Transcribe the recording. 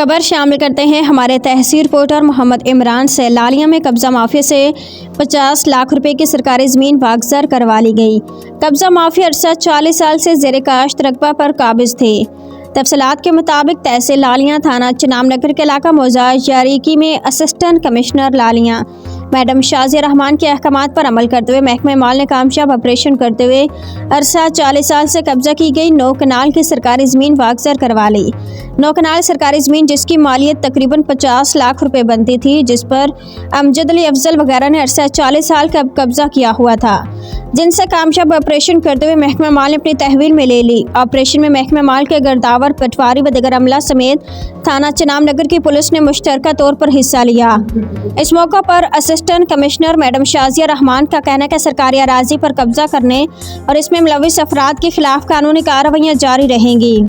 खबर शामिल करते हैं हमारे तहसील रिपोर्टर मोहम्मद इमरान से। लालिया में कब्जा माफिया से 50 लाख रुपए की सरकारी ज़मीन वागज़र करवा ली गई। कब्जा माफिया अरसा 40 साल से ज़ेर काश्त रकबा पर काबिज थे। तफसीलात के मुताबिक तहसील लालिया थाना चनाम नगर के इलाका मोजाज यारीकी में असिस्टेंट कमिश्नर लालिया मैडम शाजिया रहमान के अहकामात पर अमल करते हुए महकमे माल ने कामयाब ऑपरेशन करते हुए अरसा 40 साल से कब्जा की गई 9 कनाल की सरकारी ज़मीन वागज़र करवा ली। 9 कनाल सरकारी ज़मीन जिसकी मालियत तकरीबन 50 लाख रुपए बनती थी, जिस पर अमजद अली अफजल वगैरह ने अरसा 40 साल का कब्जा किया हुआ था, जिनसे कामयाब ऑपरेशन करते हुए महकमा माल ने अपनी तहवील में ले ली। ऑपरेशन में महकमा माल के गर्दावर, पटवारी व दिगर अमला समेत थाना चनाम नगर की पुलिस ने मुश्तरका तौर पर हिस्सा लिया। इस मौका पर assistant commissioner madam Shazia Rahman का कहना है कि सरकारी अराजी पर कब्जा करने और इसमें मुलविस अफराद के खिलाफ कानूनी कार्रवाइयाँ जारी रहेंगी।